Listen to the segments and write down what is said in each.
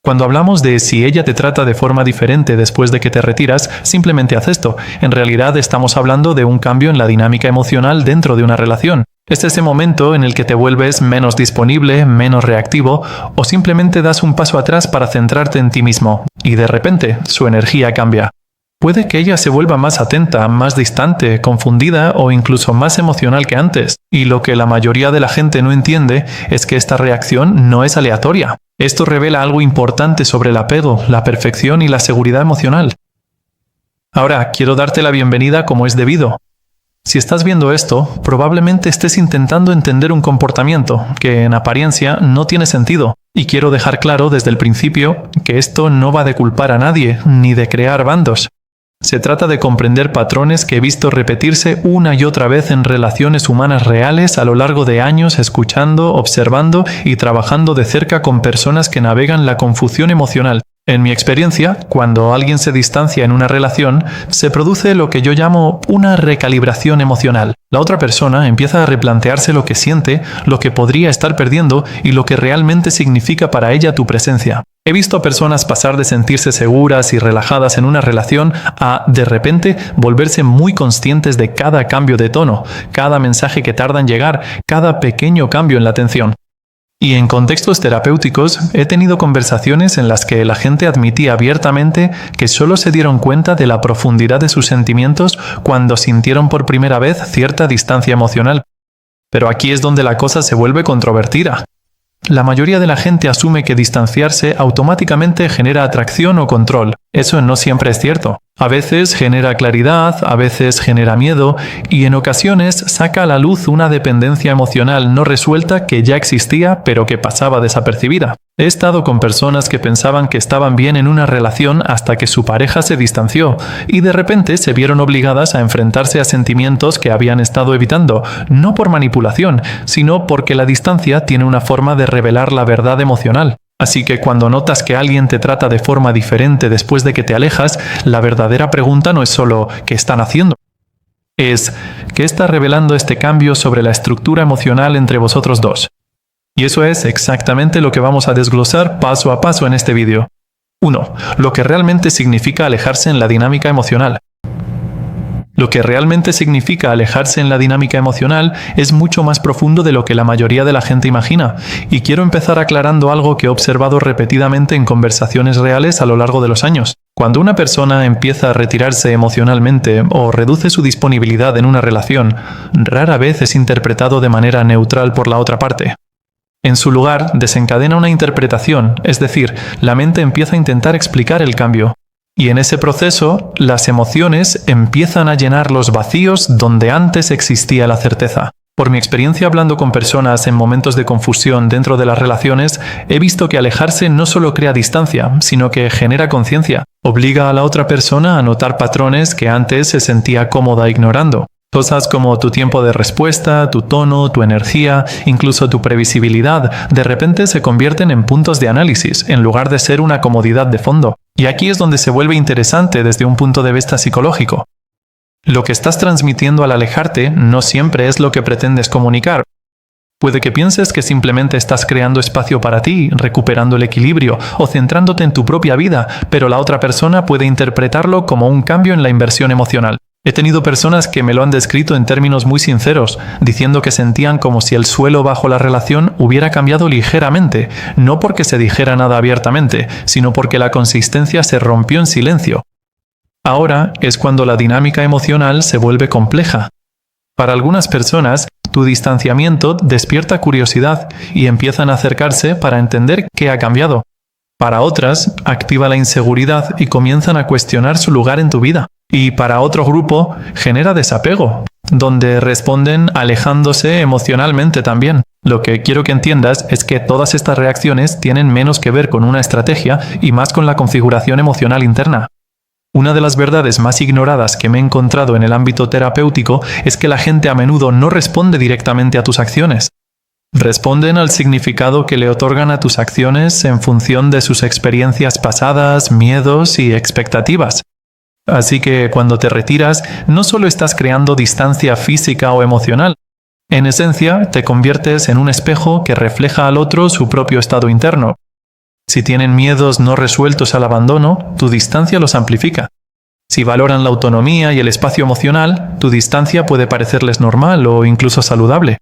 Cuando hablamos de si ella te trata de forma diferente después de que te retiras, simplemente haz esto. En realidad estamos hablando de un cambio en la dinámica emocional dentro de una relación. Es ese momento en el que te vuelves menos disponible, menos reactivo, o simplemente das un paso atrás para centrarte en ti mismo, y de repente su energía cambia. Puede que ella se vuelva más atenta, más distante, confundida o incluso más emocional que antes, y lo que la mayoría de la gente no entiende es que esta reacción no es aleatoria. Esto revela algo importante sobre el apego, la perfección y la seguridad emocional. Ahora, quiero darte la bienvenida como es debido. Si estás viendo esto, probablemente estés intentando entender un comportamiento que en apariencia no tiene sentido. Y quiero dejar claro desde el principio que esto no va de culpar a nadie, ni de crear bandos. Se trata de comprender patrones que he visto repetirse una y otra vez en relaciones humanas reales a lo largo de años escuchando, observando y trabajando de cerca con personas que navegan la confusión emocional. En mi experiencia, cuando alguien se distancia en una relación, se produce lo que yo llamo una recalibración emocional. La otra persona empieza a replantearse lo que siente, lo que podría estar perdiendo y lo que realmente significa para ella tu presencia. He visto personas pasar de sentirse seguras y relajadas en una relación a, de repente, volverse muy conscientes de cada cambio de tono, cada mensaje que tarda en llegar, cada pequeño cambio en la atención. Y en contextos terapéuticos he tenido conversaciones en las que la gente admitía abiertamente que solo se dieron cuenta de la profundidad de sus sentimientos cuando sintieron por primera vez cierta distancia emocional. Pero aquí es donde la cosa se vuelve controvertida. La mayoría de la gente asume que distanciarse automáticamente genera atracción o control. Eso no siempre es cierto. A veces genera claridad, a veces genera miedo y en ocasiones saca a la luz una dependencia emocional no resuelta que ya existía pero que pasaba desapercibida. He estado con personas que pensaban que estaban bien en una relación hasta que su pareja se distanció y de repente se vieron obligadas a enfrentarse a sentimientos que habían estado evitando, no por manipulación, sino porque la distancia tiene una forma de revelar la verdad emocional. Así que cuando notas que alguien te trata de forma diferente después de que te alejas, la verdadera pregunta no es solo ¿qué están haciendo? Es ¿qué está revelando este cambio sobre la estructura emocional entre vosotros dos? Y eso es exactamente lo que vamos a desglosar paso a paso en este vídeo. 1. Lo que realmente significa alejarse en la dinámica emocional. Lo que realmente significa alejarse en la dinámica emocional es mucho más profundo de lo que la mayoría de la gente imagina, y quiero empezar aclarando algo que he observado repetidamente en conversaciones reales a lo largo de los años. Cuando una persona empieza a retirarse emocionalmente o reduce su disponibilidad en una relación, rara vez es interpretado de manera neutral por la otra parte. En su lugar, desencadena una interpretación, es decir, la mente empieza a intentar explicar el cambio. Y en ese proceso, las emociones empiezan a llenar los vacíos donde antes existía la certeza. Por mi experiencia hablando con personas en momentos de confusión dentro de las relaciones, he visto que alejarse no solo crea distancia, sino que genera conciencia. Obliga a la otra persona a notar patrones que antes se sentía cómoda ignorando. Cosas como tu tiempo de respuesta, tu tono, tu energía, incluso tu previsibilidad, de repente se convierten en puntos de análisis, en lugar de ser una comodidad de fondo. Y aquí es donde se vuelve interesante desde un punto de vista psicológico. Lo que estás transmitiendo al alejarte no siempre es lo que pretendes comunicar. Puede que pienses que simplemente estás creando espacio para ti, recuperando el equilibrio o centrándote en tu propia vida, pero la otra persona puede interpretarlo como un cambio en la inversión emocional. He tenido personas que me lo han descrito en términos muy sinceros, diciendo que sentían como si el suelo bajo la relación hubiera cambiado ligeramente, no porque se dijera nada abiertamente, sino porque la consistencia se rompió en silencio. Ahora es cuando la dinámica emocional se vuelve compleja. Para algunas personas, tu distanciamiento despierta curiosidad y empiezan a acercarse para entender qué ha cambiado. Para otras, activa la inseguridad y comienzan a cuestionar su lugar en tu vida. Y para otro grupo, genera desapego, donde responden alejándose emocionalmente también. Lo que quiero que entiendas es que todas estas reacciones tienen menos que ver con una estrategia y más con la configuración emocional interna. Una de las verdades más ignoradas que me he encontrado en el ámbito terapéutico es que la gente a menudo no responde directamente a tus acciones. Responden al significado que le otorgan a tus acciones en función de sus experiencias pasadas, miedos y expectativas. Así que cuando te retiras, no solo estás creando distancia física o emocional. En esencia, te conviertes en un espejo que refleja al otro su propio estado interno. Si tienen miedos no resueltos al abandono, tu distancia los amplifica. Si valoran la autonomía y el espacio emocional, tu distancia puede parecerles normal o incluso saludable.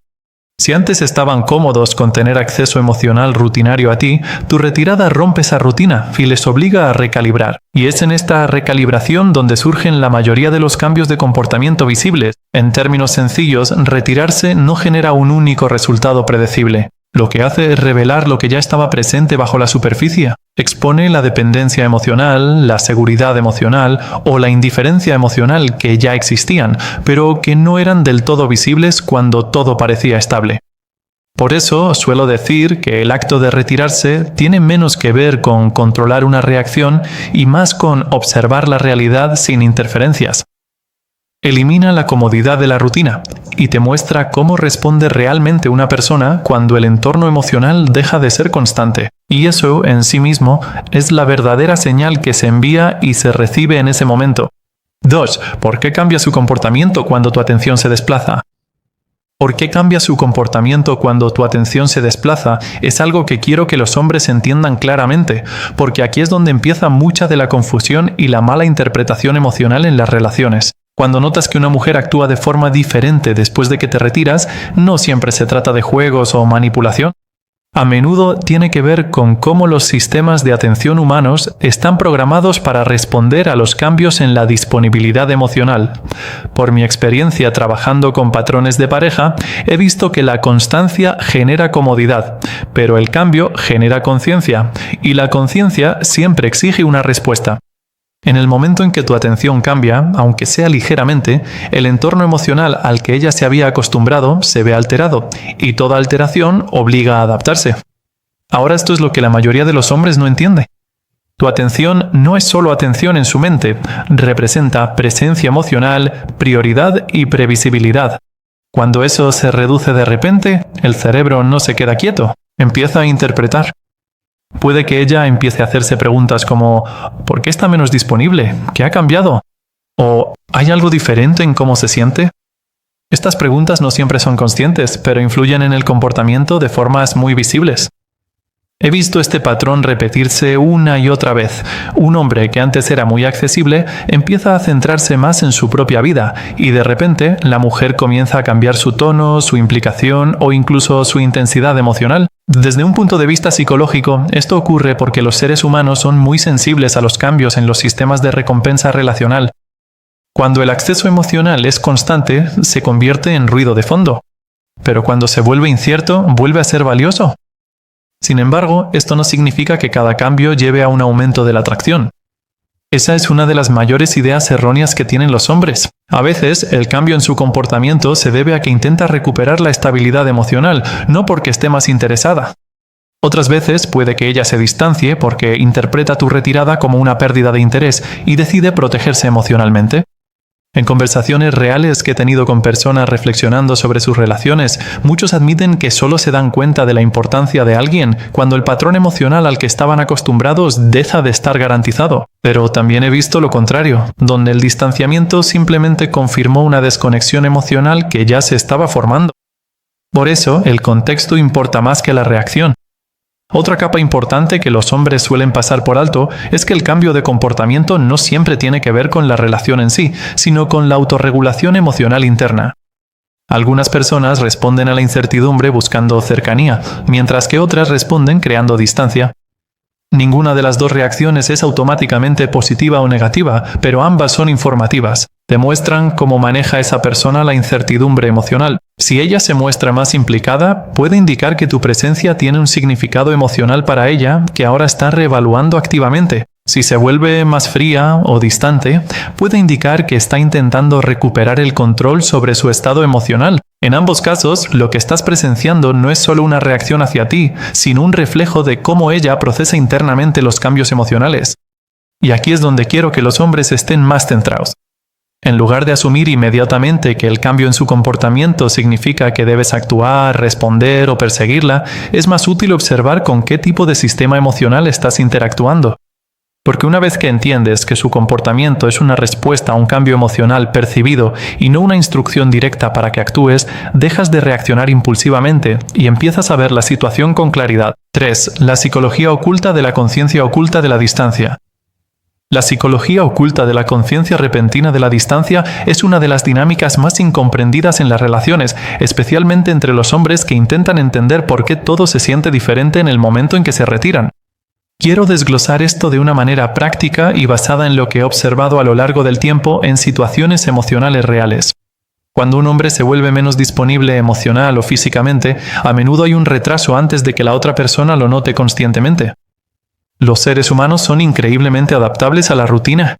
Si antes estaban cómodos con tener acceso emocional rutinario a ti, tu retirada rompe esa rutina y les obliga a recalibrar. Y es en esta recalibración donde surgen la mayoría de los cambios de comportamiento visibles. En términos sencillos, retirarse no genera un único resultado predecible. Lo que hace es revelar lo que ya estaba presente bajo la superficie. Expone la dependencia emocional, la seguridad emocional o la indiferencia emocional que ya existían, pero que no eran del todo visibles cuando todo parecía estable. Por eso suelo decir que el acto de retirarse tiene menos que ver con controlar una reacción y más con observar la realidad sin interferencias. Elimina la comodidad de la rutina y te muestra cómo responde realmente una persona cuando el entorno emocional deja de ser constante. Y eso, en sí mismo, es la verdadera señal que se envía y se recibe en ese momento. 2. ¿Por qué cambia su comportamiento cuando tu atención se desplaza? ¿Por qué cambia su comportamiento cuando tu atención se desplaza? Es algo que quiero que los hombres entiendan claramente, porque aquí es donde empieza mucha de la confusión y la mala interpretación emocional en las relaciones. Cuando notas que una mujer actúa de forma diferente después de que te retiras, no siempre se trata de juegos o manipulación. A menudo tiene que ver con cómo los sistemas de atención humanos están programados para responder a los cambios en la disponibilidad emocional. Por mi experiencia trabajando con patrones de pareja, he visto que la constancia genera comodidad, pero el cambio genera conciencia, y la conciencia siempre exige una respuesta. En el momento en que tu atención cambia, aunque sea ligeramente, el entorno emocional al que ella se había acostumbrado se ve alterado, y toda alteración obliga a adaptarse. Ahora esto es lo que la mayoría de los hombres no entiende. Tu atención no es solo atención en su mente, representa presencia emocional, prioridad y previsibilidad. Cuando eso se reduce de repente, el cerebro no se queda quieto, empieza a interpretar. Puede que ella empiece a hacerse preguntas como ¿por qué está menos disponible? ¿Qué ha cambiado? ¿O hay algo diferente en cómo se siente? Estas preguntas no siempre son conscientes, pero influyen en el comportamiento de formas muy visibles. He visto este patrón repetirse una y otra vez. Un hombre que antes era muy accesible empieza a centrarse más en su propia vida y de repente la mujer comienza a cambiar su tono, su implicación o incluso su intensidad emocional. Desde un punto de vista psicológico, esto ocurre porque los seres humanos son muy sensibles a los cambios en los sistemas de recompensa relacional. Cuando el acceso emocional es constante, se convierte en ruido de fondo. Pero cuando se vuelve incierto, vuelve a ser valioso. Sin embargo, esto no significa que cada cambio lleve a un aumento de la atracción. Esa es una de las mayores ideas erróneas que tienen los hombres. A veces, el cambio en su comportamiento se debe a que intenta recuperar la estabilidad emocional, no porque esté más interesada. Otras veces puede que ella se distancie porque interpreta tu retirada como una pérdida de interés y decide protegerse emocionalmente. En conversaciones reales que he tenido con personas reflexionando sobre sus relaciones, muchos admiten que solo se dan cuenta de la importancia de alguien cuando el patrón emocional al que estaban acostumbrados deja de estar garantizado. Pero también he visto lo contrario, donde el distanciamiento simplemente confirmó una desconexión emocional que ya se estaba formando. Por eso, el contexto importa más que la reacción. Otra capa importante que los hombres suelen pasar por alto es que el cambio de comportamiento no siempre tiene que ver con la relación en sí, sino con la autorregulación emocional interna. Algunas personas responden a la incertidumbre buscando cercanía, mientras que otras responden creando distancia. Ninguna de las dos reacciones es automáticamente positiva o negativa, pero ambas son informativas. Demuestran cómo maneja esa persona la incertidumbre emocional. Si ella se muestra más implicada, puede indicar que tu presencia tiene un significado emocional para ella que ahora está reevaluando activamente. Si se vuelve más fría o distante, puede indicar que está intentando recuperar el control sobre su estado emocional. En ambos casos, lo que estás presenciando no es solo una reacción hacia ti, sino un reflejo de cómo ella procesa internamente los cambios emocionales. Y aquí es donde quiero que los hombres estén más centrados. En lugar de asumir inmediatamente que el cambio en su comportamiento significa que debes actuar, responder o perseguirla, es más útil observar con qué tipo de sistema emocional estás interactuando. Porque una vez que entiendes que su comportamiento es una respuesta a un cambio emocional percibido y no una instrucción directa para que actúes, dejas de reaccionar impulsivamente y empiezas a ver la situación con claridad. 3. La psicología oculta de la conciencia oculta de la distancia. La psicología oculta de la conciencia repentina de la distancia es una de las dinámicas más incomprendidas en las relaciones, especialmente entre los hombres que intentan entender por qué todo se siente diferente en el momento en que se retiran. Quiero desglosar esto de una manera práctica y basada en lo que he observado a lo largo del tiempo en situaciones emocionales reales. Cuando un hombre se vuelve menos disponible emocional o físicamente, a menudo hay un retraso antes de que la otra persona lo note conscientemente. Los seres humanos son increíblemente adaptables a la rutina.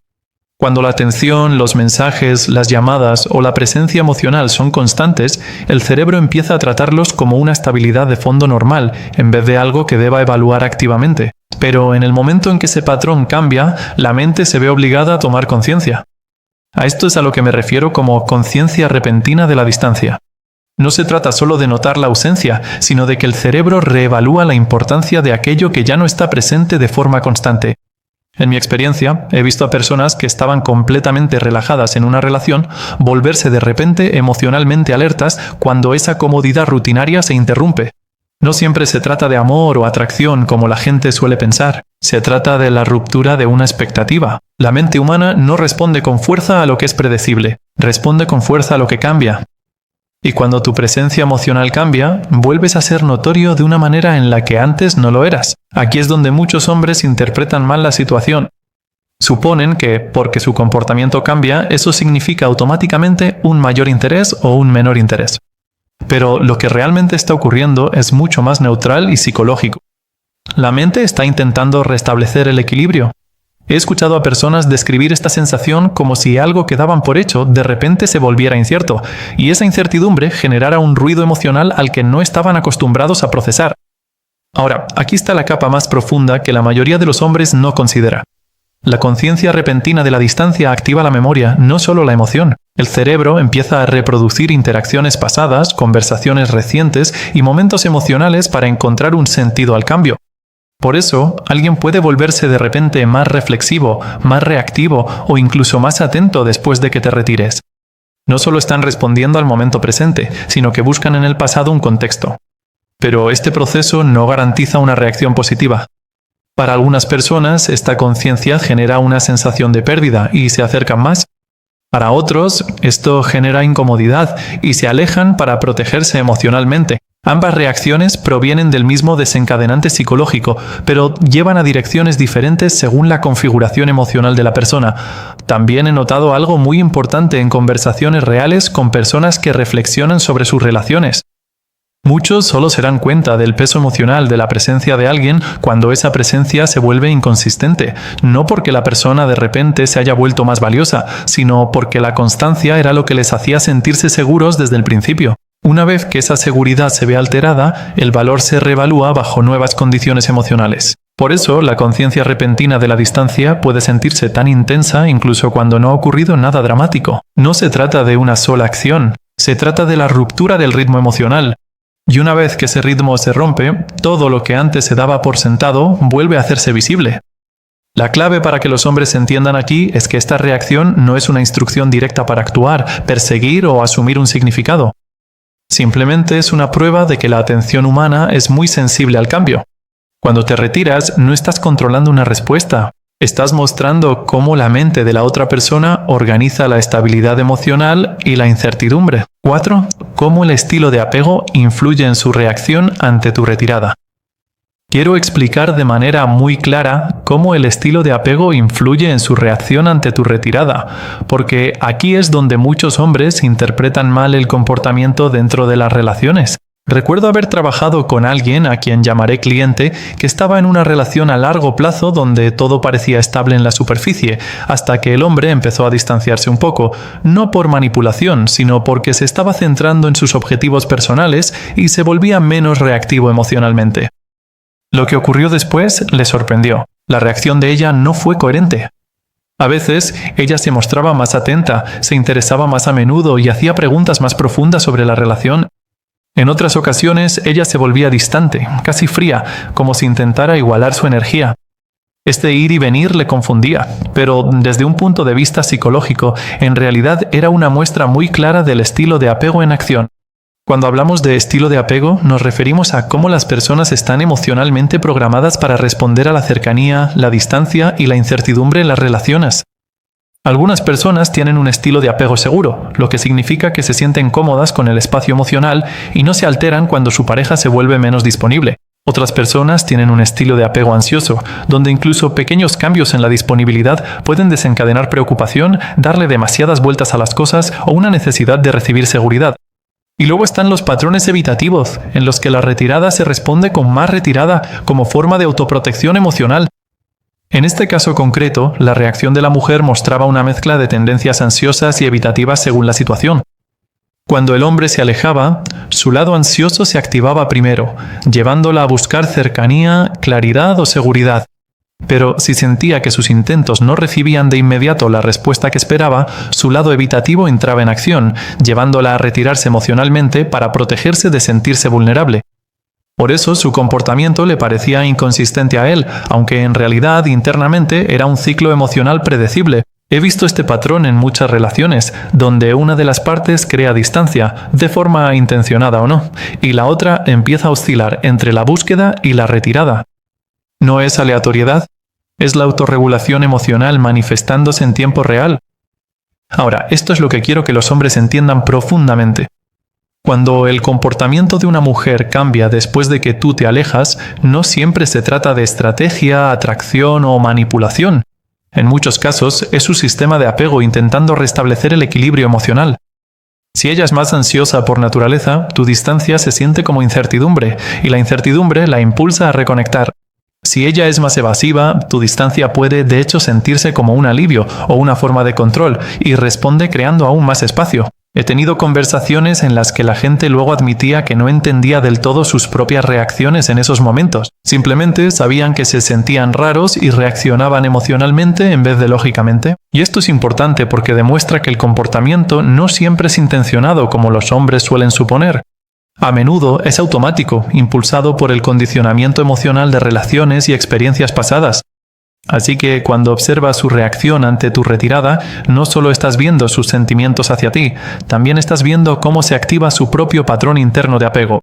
Cuando la atención, los mensajes, las llamadas o la presencia emocional son constantes, el cerebro empieza a tratarlos como una estabilidad de fondo normal, en vez de algo que deba evaluar activamente. Pero en el momento en que ese patrón cambia, la mente se ve obligada a tomar conciencia. A esto es a lo que me refiero como conciencia repentina de la distancia. No se trata solo de notar la ausencia, sino de que el cerebro reevalúa la importancia de aquello que ya no está presente de forma constante. En mi experiencia, he visto a personas que estaban completamente relajadas en una relación volverse de repente emocionalmente alertas cuando esa comodidad rutinaria se interrumpe. No siempre se trata de amor o atracción como la gente suele pensar. Se trata de la ruptura de una expectativa. La mente humana no responde con fuerza a lo que es predecible, responde con fuerza a lo que cambia. Y cuando tu presencia emocional cambia, vuelves a ser notorio de una manera en la que antes no lo eras. Aquí es donde muchos hombres interpretan mal la situación. Suponen que, porque su comportamiento cambia, eso significa automáticamente un mayor interés o un menor interés. Pero lo que realmente está ocurriendo es mucho más neutral y psicológico. La mente está intentando restablecer el equilibrio. He escuchado a personas describir esta sensación como si algo que daban por hecho de repente se volviera incierto, y esa incertidumbre generara un ruido emocional al que no estaban acostumbrados a procesar. Ahora, aquí está la capa más profunda que la mayoría de los hombres no considera. La conciencia repentina de la distancia activa la memoria, no solo la emoción. El cerebro empieza a reproducir interacciones pasadas, conversaciones recientes y momentos emocionales para encontrar un sentido al cambio. Por eso, alguien puede volverse de repente más reflexivo, más reactivo o incluso más atento después de que te retires. No solo están respondiendo al momento presente, sino que buscan en el pasado un contexto. Pero este proceso no garantiza una reacción positiva. Para algunas personas, esta conciencia genera una sensación de pérdida y se acercan más. Para otros, esto genera incomodidad y se alejan para protegerse emocionalmente. Ambas reacciones provienen del mismo desencadenante psicológico, pero llevan a direcciones diferentes según la configuración emocional de la persona. También he notado algo muy importante en conversaciones reales con personas que reflexionan sobre sus relaciones. Muchos solo se dan cuenta del peso emocional de la presencia de alguien cuando esa presencia se vuelve inconsistente, no porque la persona de repente se haya vuelto más valiosa, sino porque la constancia era lo que les hacía sentirse seguros desde el principio. Una vez que esa seguridad se ve alterada, el valor se reevalúa bajo nuevas condiciones emocionales. Por eso, la conciencia repentina de la distancia puede sentirse tan intensa incluso cuando no ha ocurrido nada dramático. No se trata de una sola acción, se trata de la ruptura del ritmo emocional. Y una vez que ese ritmo se rompe, todo lo que antes se daba por sentado vuelve a hacerse visible. La clave para que los hombres se entiendan aquí es que esta reacción no es una instrucción directa para actuar, perseguir o asumir un significado. Simplemente es una prueba de que la atención humana es muy sensible al cambio. Cuando te retiras, no estás controlando una respuesta. Estás mostrando cómo la mente de la otra persona organiza la estabilidad emocional y la incertidumbre. 4. Cómo el estilo de apego influye en su reacción ante tu retirada. Quiero explicar de manera muy clara cómo el estilo de apego influye en su reacción ante tu retirada, porque aquí es donde muchos hombres interpretan mal el comportamiento dentro de las relaciones. Recuerdo haber trabajado con alguien a quien llamaré cliente que estaba en una relación a largo plazo donde todo parecía estable en la superficie, hasta que el hombre empezó a distanciarse un poco, no por manipulación, sino porque se estaba centrando en sus objetivos personales y se volvía menos reactivo emocionalmente. Lo que ocurrió después le sorprendió. La reacción de ella no fue coherente. A veces, ella se mostraba más atenta, se interesaba más a menudo y hacía preguntas más profundas sobre la relación. En otras ocasiones, ella se volvía distante, casi fría, como si intentara igualar su energía. Este ir y venir le confundía, pero desde un punto de vista psicológico, en realidad era una muestra muy clara del estilo de apego en acción. Cuando hablamos de estilo de apego, nos referimos a cómo las personas están emocionalmente programadas para responder a la cercanía, la distancia y la incertidumbre en las relaciones. Algunas personas tienen un estilo de apego seguro, lo que significa que se sienten cómodas con el espacio emocional y no se alteran cuando su pareja se vuelve menos disponible. Otras personas tienen un estilo de apego ansioso, donde incluso pequeños cambios en la disponibilidad pueden desencadenar preocupación, darle demasiadas vueltas a las cosas o una necesidad de recibir seguridad. Y luego están los patrones evitativos, en los que la retirada se responde con más retirada como forma de autoprotección emocional. En este caso concreto, la reacción de la mujer mostraba una mezcla de tendencias ansiosas y evitativas según la situación. Cuando el hombre se alejaba, su lado ansioso se activaba primero, llevándola a buscar cercanía, claridad o seguridad. Pero si sentía que sus intentos no recibían de inmediato la respuesta que esperaba, su lado evitativo entraba en acción, llevándola a retirarse emocionalmente para protegerse de sentirse vulnerable. Por eso su comportamiento le parecía inconsistente a él, aunque en realidad internamente era un ciclo emocional predecible. He visto este patrón en muchas relaciones, donde una de las partes crea distancia, de forma intencionada o no, y la otra empieza a oscilar entre la búsqueda y la retirada. No es aleatoriedad, es la autorregulación emocional manifestándose en tiempo real. Ahora, esto es lo que quiero que los hombres entiendan profundamente. Cuando el comportamiento de una mujer cambia después de que tú te alejas, no siempre se trata de estrategia, atracción o manipulación. En muchos casos es su sistema de apego intentando restablecer el equilibrio emocional. Si ella es más ansiosa por naturaleza, tu distancia se siente como incertidumbre, y la incertidumbre la impulsa a reconectar. Si ella es más evasiva, tu distancia puede de hecho sentirse como un alivio o una forma de control, y responde creando aún más espacio. He tenido conversaciones en las que la gente luego admitía que no entendía del todo sus propias reacciones en esos momentos. Simplemente sabían que se sentían raros y reaccionaban emocionalmente en vez de lógicamente. Y esto es importante porque demuestra que el comportamiento no siempre es intencionado como los hombres suelen suponer. A menudo es automático, impulsado por el condicionamiento emocional de relaciones y experiencias pasadas. Así que cuando observas su reacción ante tu retirada, no solo estás viendo sus sentimientos hacia ti, también estás viendo cómo se activa su propio patrón interno de apego.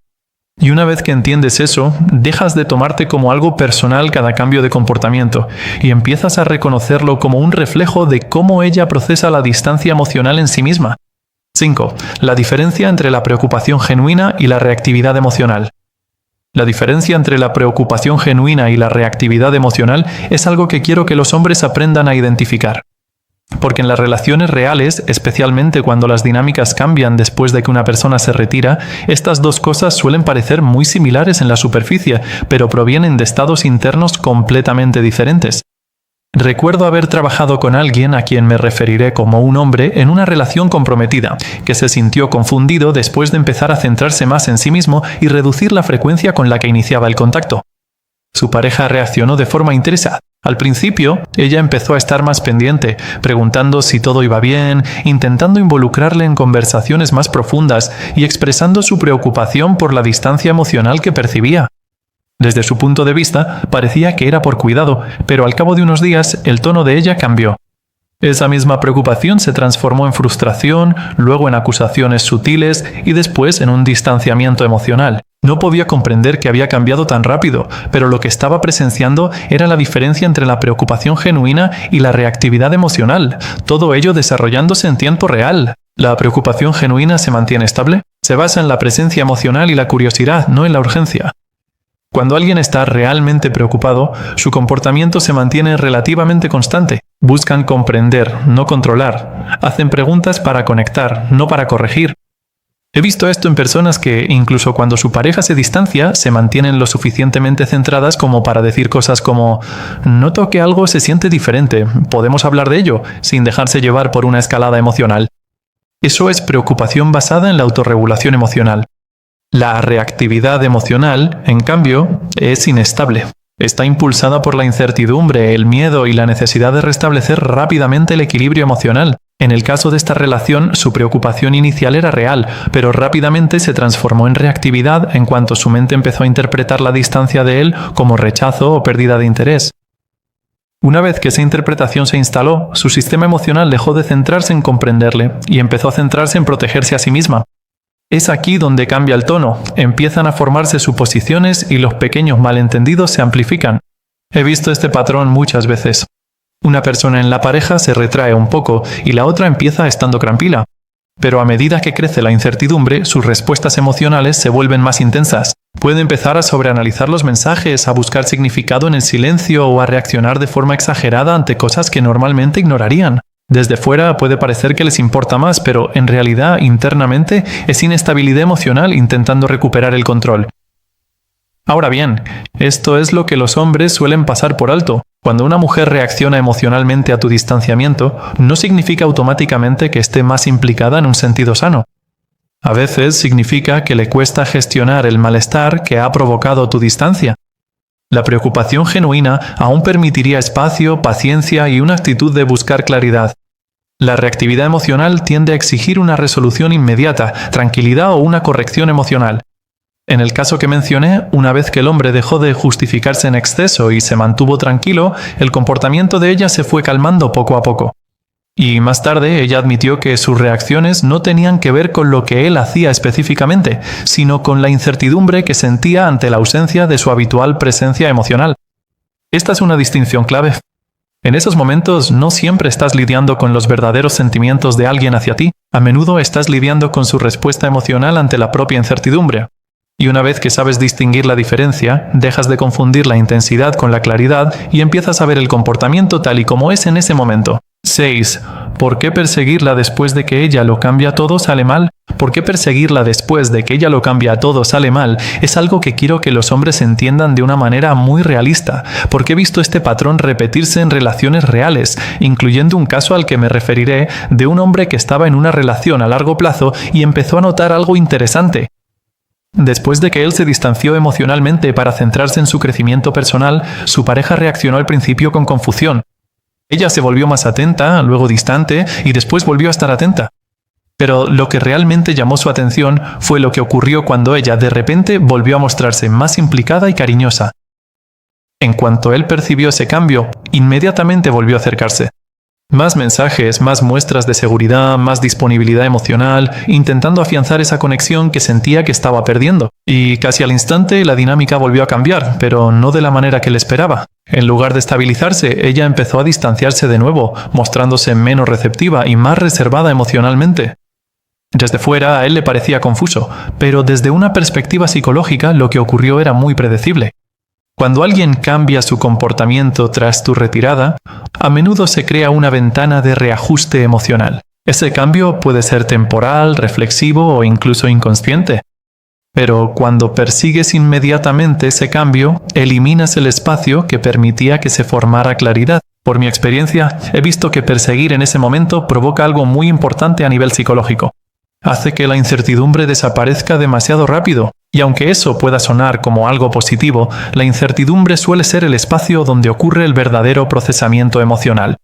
Y una vez que entiendes eso, dejas de tomarte como algo personal cada cambio de comportamiento y empiezas a reconocerlo como un reflejo de cómo ella procesa la distancia emocional en sí misma. 5. La diferencia entre la preocupación genuina y la reactividad emocional. La diferencia entre la preocupación genuina y la reactividad emocional es algo que quiero que los hombres aprendan a identificar. Porque en las relaciones reales, especialmente cuando las dinámicas cambian después de que una persona se retira, estas dos cosas suelen parecer muy similares en la superficie, pero provienen de estados internos completamente diferentes. Recuerdo haber trabajado con alguien a quien me referiré como un hombre en una relación comprometida, que se sintió confundido después de empezar a centrarse más en sí mismo y reducir la frecuencia con la que iniciaba el contacto. Su pareja reaccionó de forma interesada. Al principio, ella empezó a estar más pendiente, preguntando si todo iba bien, intentando involucrarle en conversaciones más profundas y expresando su preocupación por la distancia emocional que percibía. Desde su punto de vista, parecía que era por cuidado, pero al cabo de unos días el tono de ella cambió. Esa misma preocupación se transformó en frustración, luego en acusaciones sutiles y después en un distanciamiento emocional. No podía comprender que había cambiado tan rápido, pero lo que estaba presenciando era la diferencia entre la preocupación genuina y la reactividad emocional, todo ello desarrollándose en tiempo real. ¿La preocupación genuina se mantiene estable? Se basa en la presencia emocional y la curiosidad, no en la urgencia. Cuando alguien está realmente preocupado, su comportamiento se mantiene relativamente constante. Buscan comprender, no controlar. Hacen preguntas para conectar, no para corregir. He visto esto en personas que, incluso cuando su pareja se distancia, se mantienen lo suficientemente centradas como para decir cosas como «Noto que algo se siente diferente, podemos hablar de ello», sin dejarse llevar por una escalada emocional. Eso es preocupación basada en la autorregulación emocional. La reactividad emocional, en cambio, es inestable. Está impulsada por la incertidumbre, el miedo y la necesidad de restablecer rápidamente el equilibrio emocional. En el caso de esta relación, su preocupación inicial era real, pero rápidamente se transformó en reactividad en cuanto su mente empezó a interpretar la distancia de él como rechazo o pérdida de interés. Una vez que esa interpretación se instaló, su sistema emocional dejó de centrarse en comprenderle y empezó a centrarse en protegerse a sí misma. Es aquí donde cambia el tono, empiezan a formarse suposiciones y los pequeños malentendidos se amplifican. He visto este patrón muchas veces. Una persona en la pareja se retrae un poco y la otra empieza estando tranquila. Pero a medida que crece la incertidumbre, sus respuestas emocionales se vuelven más intensas. Puede empezar a sobreanalizar los mensajes, a buscar significado en el silencio o a reaccionar de forma exagerada ante cosas que normalmente ignorarían. Desde fuera puede parecer que les importa más, pero en realidad, internamente, es inestabilidad emocional intentando recuperar el control. Ahora bien, esto es lo que los hombres suelen pasar por alto. Cuando una mujer reacciona emocionalmente a tu distanciamiento, no significa automáticamente que esté más implicada en un sentido sano. A veces significa que le cuesta gestionar el malestar que ha provocado tu distancia. La preocupación genuina aún permitiría espacio, paciencia y una actitud de buscar claridad. La reactividad emocional tiende a exigir una resolución inmediata, tranquilidad o una corrección emocional. En el caso que mencioné, una vez que el hombre dejó de justificarse en exceso y se mantuvo tranquilo, el comportamiento de ella se fue calmando poco a poco. Y más tarde ella admitió que sus reacciones no tenían que ver con lo que él hacía específicamente, sino con la incertidumbre que sentía ante la ausencia de su habitual presencia emocional. Esta es una distinción clave. En esos momentos no siempre estás lidiando con los verdaderos sentimientos de alguien hacia ti, a menudo estás lidiando con su respuesta emocional ante la propia incertidumbre. Y una vez que sabes distinguir la diferencia, dejas de confundir la intensidad con la claridad y empiezas a ver el comportamiento tal y como es en ese momento. 6. ¿Por qué perseguirla después de que ella lo cambia todo sale mal? ¿Por qué perseguirla después de que ella lo cambia todo sale mal? Es algo que quiero que los hombres entiendan de una manera muy realista, porque he visto este patrón repetirse en relaciones reales, incluyendo un caso al que me referiré de un hombre que estaba en una relación a largo plazo y empezó a notar algo interesante. Después de que él se distanció emocionalmente para centrarse en su crecimiento personal, su pareja reaccionó al principio con confusión. Ella se volvió más atenta, luego distante y después volvió a estar atenta. Pero lo que realmente llamó su atención fue lo que ocurrió cuando ella de repente volvió a mostrarse más implicada y cariñosa. En cuanto él percibió ese cambio, inmediatamente volvió a acercarse. Más mensajes, más muestras de seguridad, más disponibilidad emocional, intentando afianzar esa conexión que sentía que estaba perdiendo. Y casi al instante la dinámica volvió a cambiar, pero no de la manera que él esperaba. En lugar de estabilizarse, ella empezó a distanciarse de nuevo, mostrándose menos receptiva y más reservada emocionalmente. Desde fuera a él le parecía confuso, pero desde una perspectiva psicológica lo que ocurrió era muy predecible. Cuando alguien cambia su comportamiento tras tu retirada, a menudo se crea una ventana de reajuste emocional. Ese cambio puede ser temporal, reflexivo o incluso inconsciente. Pero cuando persigues inmediatamente ese cambio, eliminas el espacio que permitía que se formara claridad. Por mi experiencia, he visto que perseguir en ese momento provoca algo muy importante a nivel psicológico. Hace que la incertidumbre desaparezca demasiado rápido, y aunque eso pueda sonar como algo positivo, la incertidumbre suele ser el espacio donde ocurre el verdadero procesamiento emocional.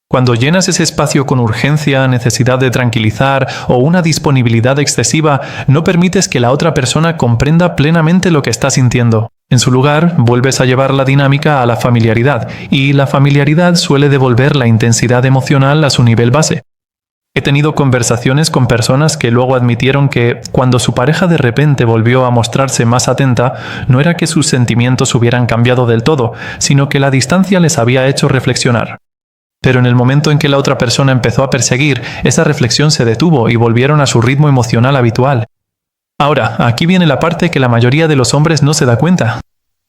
Cuando llenas ese espacio con urgencia, necesidad de tranquilizar o una disponibilidad excesiva, no permites que la otra persona comprenda plenamente lo que está sintiendo. En su lugar, vuelves a llevar la dinámica a la familiaridad, y la familiaridad suele devolver la intensidad emocional a su nivel base. He tenido conversaciones con personas que luego admitieron que, cuando su pareja de repente volvió a mostrarse más atenta, no era que sus sentimientos hubieran cambiado del todo, sino que la distancia les había hecho reflexionar. Pero en el momento en que la otra persona empezó a perseguir, esa reflexión se detuvo y volvieron a su ritmo emocional habitual. Ahora, aquí viene la parte que la mayoría de los hombres no se da cuenta.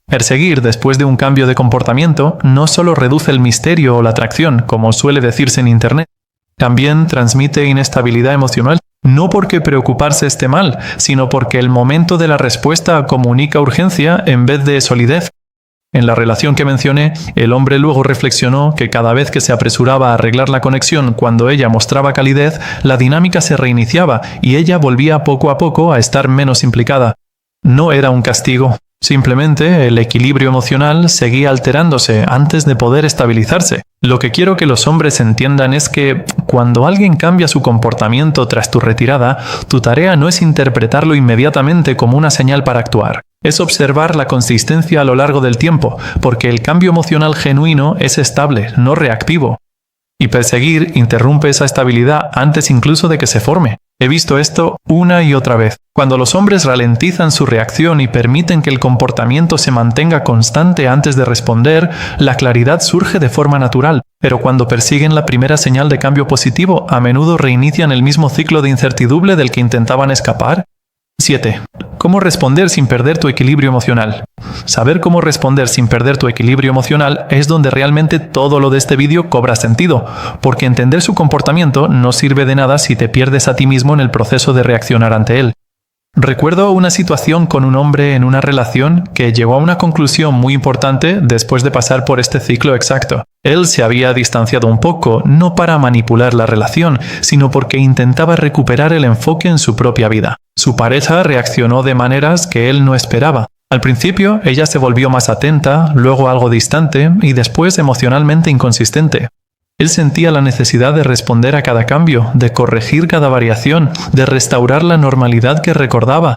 Perseguir después de un cambio de comportamiento no solo reduce el misterio o la atracción, como suele decirse en Internet. También transmite inestabilidad emocional, no porque preocuparse esté mal, sino porque el momento de la respuesta comunica urgencia en vez de solidez. En la relación que mencioné, el hombre luego reflexionó que cada vez que se apresuraba a arreglar la conexión cuando ella mostraba calidez, la dinámica se reiniciaba y ella volvía poco a poco a estar menos implicada. No era un castigo, Simplemente el equilibrio emocional seguía alterándose antes de poder estabilizarse. Lo que quiero que los hombres entiendan es que cuando alguien cambia su comportamiento tras tu retirada, tu tarea no es interpretarlo inmediatamente como una señal para actuar. Es observar la consistencia a lo largo del tiempo, porque el cambio emocional genuino es estable, no reactivo. Y perseguir interrumpe esa estabilidad antes incluso de que se forme. He visto esto una y otra vez. Cuando los hombres ralentizan su reacción y permiten que el comportamiento se mantenga constante antes de responder, la claridad surge de forma natural. Pero cuando persiguen la primera señal de cambio positivo, a menudo reinician el mismo ciclo de incertidumbre del que intentaban escapar. 7. ¿Cómo responder sin perder tu equilibrio emocional? Saber cómo responder sin perder tu equilibrio emocional es donde realmente todo lo de este vídeo cobra sentido, porque entender su comportamiento no sirve de nada si te pierdes a ti mismo en el proceso de reaccionar ante él. Recuerdo una situación con un hombre en una relación que llegó a una conclusión muy importante después de pasar por este ciclo exacto. Él se había distanciado un poco, no para manipular la relación, sino porque intentaba recuperar el enfoque en su propia vida. Su pareja reaccionó de maneras que él no esperaba. Al principio, ella se volvió más atenta, luego algo distante y después emocionalmente inconsistente. Él sentía la necesidad de responder a cada cambio, de corregir cada variación, de restaurar la normalidad que recordaba.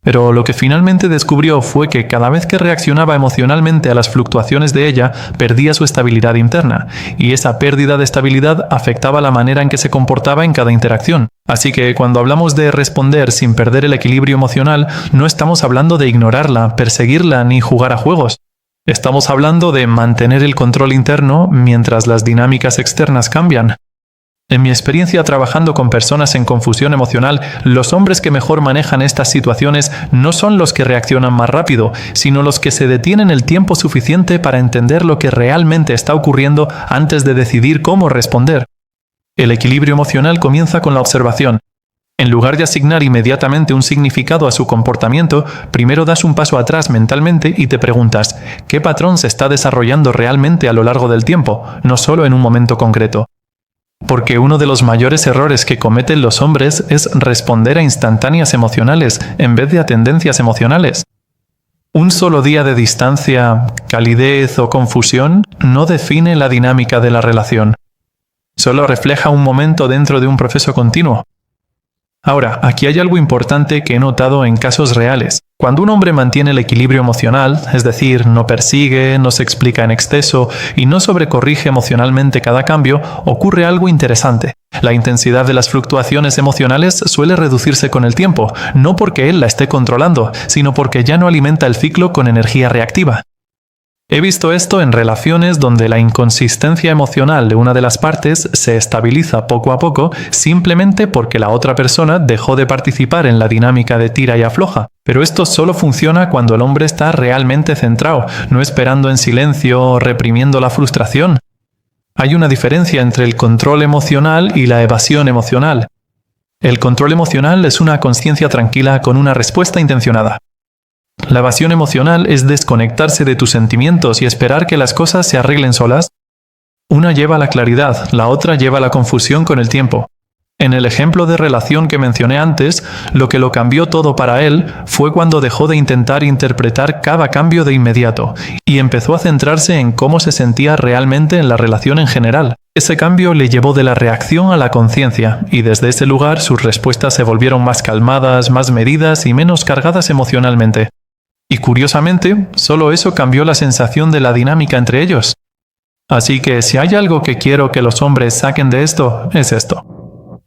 Pero lo que finalmente descubrió fue que cada vez que reaccionaba emocionalmente a las fluctuaciones de ella, perdía su estabilidad interna, y esa pérdida de estabilidad afectaba la manera en que se comportaba en cada interacción. Así que cuando hablamos de responder sin perder el equilibrio emocional, no estamos hablando de ignorarla, perseguirla ni jugar a juegos. Estamos hablando de mantener el control interno mientras las dinámicas externas cambian. En mi experiencia trabajando con personas en confusión emocional, los hombres que mejor manejan estas situaciones no son los que reaccionan más rápido, sino los que se detienen el tiempo suficiente para entender lo que realmente está ocurriendo antes de decidir cómo responder. El equilibrio emocional comienza con la observación. En lugar de asignar inmediatamente un significado a su comportamiento, primero das un paso atrás mentalmente y te preguntas, ¿qué patrón se está desarrollando realmente a lo largo del tiempo, no solo en un momento concreto? Porque uno de los mayores errores que cometen los hombres es responder a instantáneas emocionales en vez de a tendencias emocionales. Un solo día de distancia, calidez o confusión no define la dinámica de la relación. Solo refleja un momento dentro de un proceso continuo. Ahora, aquí hay algo importante que he notado en casos reales. Cuando un hombre mantiene el equilibrio emocional, es decir, no persigue, no se explica en exceso y no sobrecorrige emocionalmente cada cambio, ocurre algo interesante. La intensidad de las fluctuaciones emocionales suele reducirse con el tiempo, no porque él la esté controlando, sino porque ya no alimenta el ciclo con energía reactiva. He visto esto en relaciones donde la inconsistencia emocional de una de las partes se estabiliza poco a poco simplemente porque la otra persona dejó de participar en la dinámica de tira y afloja. Pero esto solo funciona cuando el hombre está realmente centrado, no esperando en silencio o reprimiendo la frustración. Hay una diferencia entre el control emocional y la evasión emocional. El control emocional es una conciencia tranquila con una respuesta intencionada. La evasión emocional es desconectarse de tus sentimientos y esperar que las cosas se arreglen solas. Una lleva a la claridad, la otra lleva a la confusión con el tiempo. En el ejemplo de relación que mencioné antes, lo que lo cambió todo para él fue cuando dejó de intentar interpretar cada cambio de inmediato y empezó a centrarse en cómo se sentía realmente en la relación en general. Ese cambio le llevó de la reacción a la conciencia, y desde ese lugar sus respuestas se volvieron más calmadas, más medidas y menos cargadas emocionalmente. Y curiosamente, solo eso cambió la sensación de la dinámica entre ellos. Así que si hay algo que quiero que los hombres saquen de esto, es esto.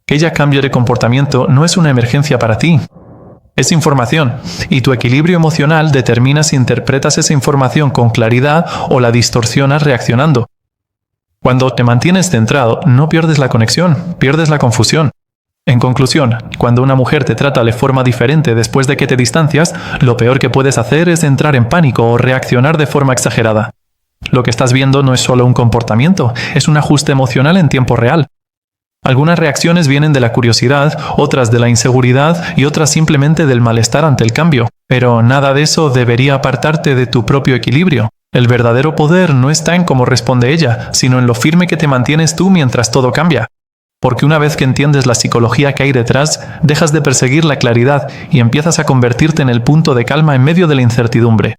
Que ella cambie de comportamiento no es una emergencia para ti. Es información, y tu equilibrio emocional determina si interpretas esa información con claridad o la distorsionas reaccionando. Cuando te mantienes centrado, no pierdes la conexión, pierdes la confusión. En conclusión, cuando una mujer te trata de forma diferente después de que te distancias, lo peor que puedes hacer es entrar en pánico o reaccionar de forma exagerada. Lo que estás viendo no es solo un comportamiento, es un ajuste emocional en tiempo real. Algunas reacciones vienen de la curiosidad, otras de la inseguridad y otras simplemente del malestar ante el cambio. Pero nada de eso debería apartarte de tu propio equilibrio. El verdadero poder no está en cómo responde ella, sino en lo firme que te mantienes tú mientras todo cambia. porque una vez que entiendes la psicología que hay detrás, dejas de perseguir la claridad y empiezas a convertirte en el punto de calma en medio de la incertidumbre.